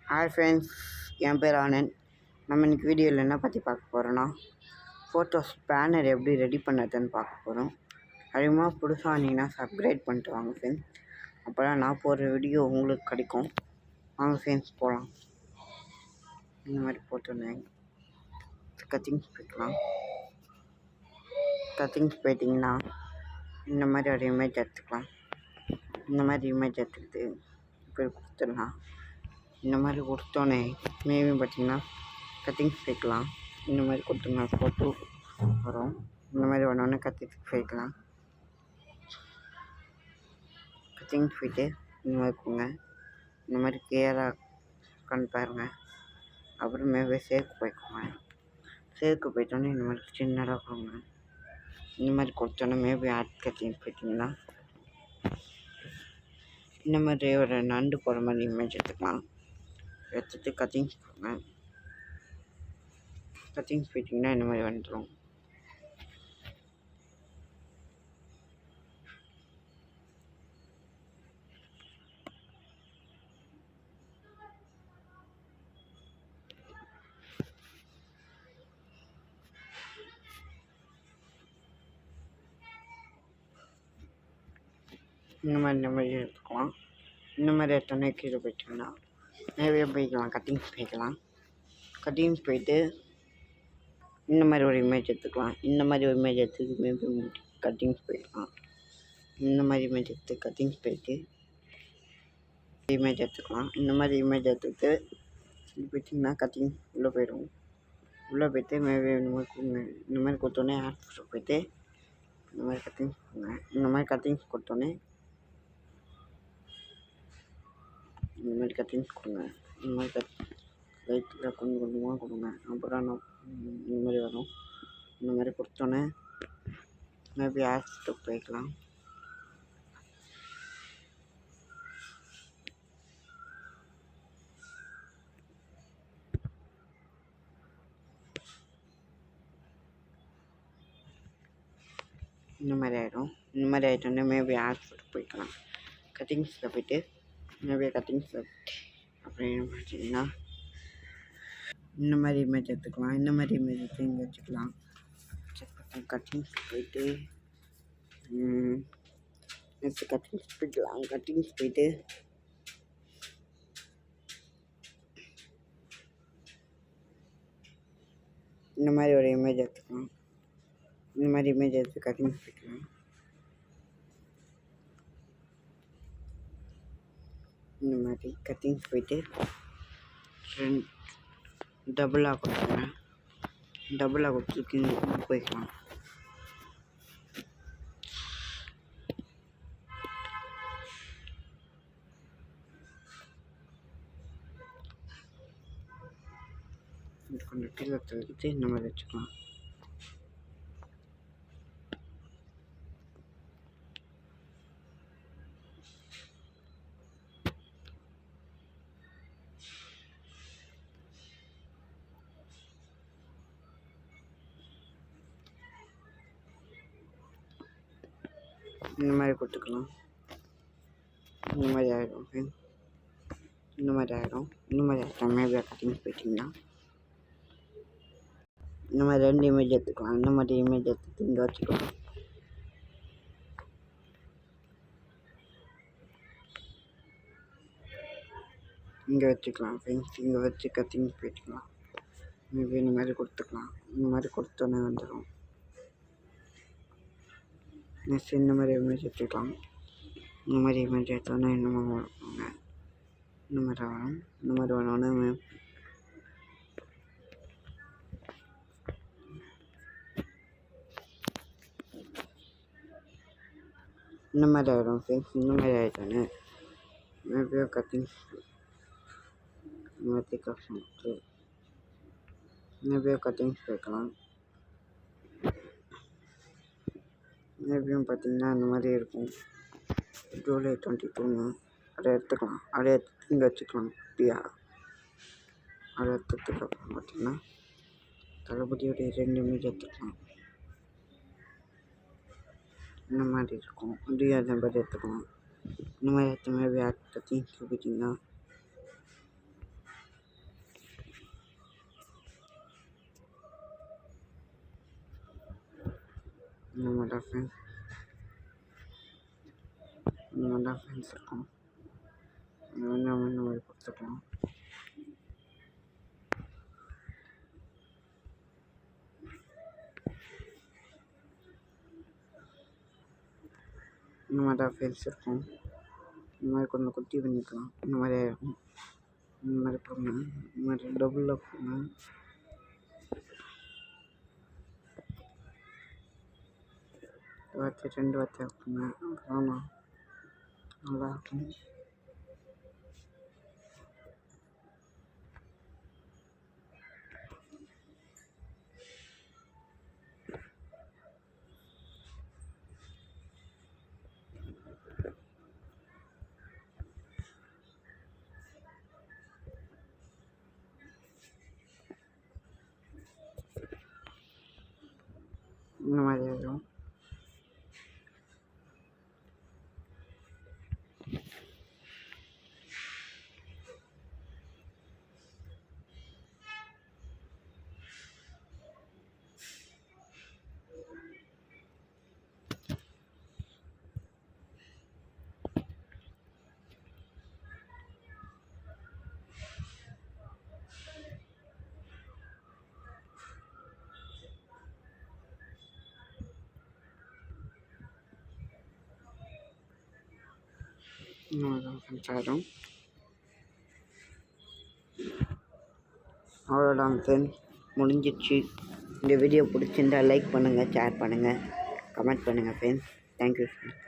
Hi friends, என் பேர் ஆனந்த். நம்ம இன்றைக்கி வீடியோவில் என்ன பற்றி பார்க்க போகிறோன்னா, ஃபோட்டோஸ் பேனர் எப்படி ரெடி பண்ணதுன்னு பார்க்க போகிறோம். அதிகமாக புதுசாக வந்தீங்கன்னா சப்ஸ்கிரைப் பண்ணிட்டு வாங்க ஃப்ரெண்ட்ஸ். அப்போ தான் நான் போடுற வீடியோ உங்களுக்கு கிடைக்கும். வாங்க ஃப்ரெண்ட்ஸ் போகலாம். இந்த மாதிரி போட்டோன்னே கட்டிங்ஸ் போய்க்கலாம். கட்டிங்ஸ் போயிட்டிங்கன்னா இந்த மாதிரி ஒரு இமேஜ் எடுத்துக்கலாம். இந்த மாதிரி இமேஜ் எடுத்துக்கிட்டு இப்போ கொடுத்துடலாம். இந்த மாதிரி கொடுத்தோன்னே மேபி பார்த்திங்கன்னா கட்டிங்ஸ் போய்க்கலாம். இந்த மாதிரி கொடுத்தோம்னா ஃபோட்டோ வரும். இந்த மாதிரி ஒன்று கட்டிங்ஸ் போய்க்கலாம். கட்டிங்ஸ் போய்ட்டு இந்த மாதிரி போங்க. இந்த மாதிரி கிளியராக கண் பாருங்கள். அப்புறம் மேபி சேர்க்கு போய்க்கோங்க. சேர்க்கு போய்ட்டோன்னே இந்த மாதிரி சின்னதாக போங்க. இந்த மாதிரி கொடுத்தோன்னே மேபி ஆட் கட்டிங்ஸ் போய்ட்டிங்கன்னா இந்த மாதிரி ஒரு நண்டு போகிற மாதிரி இமேஜ் எடுத்துக்கலாம். எடுத்துகிட்டு கட்டிங்ஸ் போங்க. கட்டிங்ஸ் போயிட்டிங்கன்னா இந்த மாதிரி வந்துடும். இந்த மாதிரி எடுத்துக்கலாம். இந்த மாதிரி எடுத்தோன்னே கீழே போயிட்டிங்கன்னா நிறைய போய்க்கலாம். கட்டிங்ஸ் போய்க்கலாம். கட்டிங்ஸ் போயிட்டு இந்த மாதிரி ஒரு இமேஜ் எடுத்துக்கலாம். இந்த மாதிரி ஒரு இமேஜ் எடுத்து மேபி கட்டிங்ஸ் போய்க்கலாம். இந்த மாதிரி இமேஜ் எடுத்து கட்டிங்ஸ் போயிட்டு இமேஜ் எடுத்துக்கலாம். இந்த மாதிரி இமேஜ் எடுத்துக்கிட்டு இது போயிட்டிங்கன்னா கட்டிங் உள்ளே போயிடும். உள்ளே போய்ட்டு மேபி இந்த மாதிரி கொடுத்தோன்னே ஆட் போய்ட்டு இந்த மாதிரி கட்டிங்ஸ் கொடுங்க. இந்த மாதிரி கட்டிங்ஸ் கொடுத்தோன்னே இந்த மாதிரி கட்டிங்ஸ் கொடுங்க. இந்த மாதிரி லைட்டில் கொஞ்சம் கொஞ்சமாக கொடுங்க. அப்புறம் நான் இந்த மாதிரி வரும். இந்த மாதிரி கொடுத்தோன்னே மேபி ஆட்ஸ்ட்டு போய்க்கலாம். இந்த மாதிரி ஆகிடும். இந்த மாதிரி ஆகிட்டோன்னே மேபி ஆட்ஸ் போய்க்கலாம். கட்டிங்ஸில் போய்ட்டு மேபி கட்டிங்ஸில் அப்படின்னு பார்த்தீங்கன்னா இந்த மாதிரி இமேஜ் எடுத்துக்கலாம். இந்த மாதிரி இமேஜ் எடுத்து இங்கே வச்சுக்கலாம். கட்டிங்ஸ் போயிட்டு நெக்ஸ்ட்டு கட்டிங்ஸ் போய்க்கலாம். கட்டிங்ஸ் போயிட்டு இந்த மாதிரி ஒரு இமேஜ் எடுத்துக்கலாம். இந்த மாதிரி இமேஜ் எடுத்து கட்டிங்ஸ் போய்க்கலாம். இந்த மாதிரி கட்டிங்ஸ் போயிட்டு டபுளாக கொடுத்துருங்க. டபுளாக கொடுத்துருக்கு போய்க்கலாம். கொஞ்சம் கீழே தள்ளிட்டு இந்த மாதிரி வச்சுக்கலாம். இந்த மாதிரி கொடுத்துக்கலாம். இந்த மாதிரி ஆகிடும். இந்த மாதிரி ஆகிடும். இந்த மாதிரி ஆகிடும். மேபி கட்டிங்ஸ் போயிட்டிங்கன்னா இந்த மாதிரி 2 இமேஜ் எடுத்துக்கலாம். இந்த மாதிரி இமேஜ் எடுத்துட்டு இங்கே வச்சுக்கலாம். இங்கே வச்சுக்கலாம் ஃப்ரெண்ட்ஸ். இங்கே வச்சு கட்டிங்ஸ் போயிட்டுக்கலாம். மேபி இந்த மாதிரி கொடுத்துக்கலாம். இந்த மாதிரி கொடுத்தோன்னே வந்துடும். நெக்ஸ்ட் இந்த மாதிரி இமேஜ் எடுத்துக்கலாம். இந்த மாதிரி இமேஜ் எடுத்தோன்னே இந்த மாதிரி வருவாங்க. இந்த மாதிரி வரும். இந்த மாதிரி வரணுன்னு இந்த மாதிரி ஆகிடும் ஃப்ரெண்ட்ஸ். இந்த மாதிரி ஆகிட்டோன்னே மேபி கட்டிங்ஸ் மாற்றி கஷ்டம்ட்டு மேபி கட்டிங்ஸ் போய்க்கலாம். மேபியும் பார்த்திங்கன்னா இந்த மாதிரி இருக்கும். ஜூலை 22 அதை எடுத்துக்கலாம். அதை எடுத்து இங்கே வச்சுக்கலாம். குட்டியா அதை எடுத்ததுக்கு அப்புறம் பார்த்திங்கன்னா தளபதியோடைய 2 இமேஜ் எடுத்துக்கலாம். இந்த மாதிரி இருக்கும். அந்த மாதிரி எடுத்துக்கலாம். இந்த மாதிரி எடுத்து மேபி ஆட் கட்டிங்ஸ் போயிட்டிங்கன்னா இந்த மாதிரி தான் ஃப்ரெண்ட்ஸ் இருக்கும். நம்ம இந்த மாதிரி கொடுத்துக்கலாம். இந்த மாதிரி தான் ஃப்ரெண்ட்ஸ் இருக்கும். இந்த மாதிரி கொஞ்சம் குத்தி பண்ணிக்கலாம். இந்த மாதிரி இருக்கும். இந்த மாதிரி போங்க. இந்த மாதிரி டபுளில் போங்க. வார்த்தை 2 வார்த்தை வைப்போங்க. அப்புறம் நல்லாயிருக்கும். இந்த மாதிரி ஆயிடும். ஆயிடும். அவ்வளோதான் ஃப்ரெண்ட்ஸ், முடிஞ்சிடுச்சு. இந்த வீடியோ பிடிச்சிருந்தா லைக் பண்ணுங்கள், ஷேர் பண்ணுங்கள், கமெண்ட் பண்ணுங்கள் ஃப்ரெண்ட்ஸ். Thank you friends.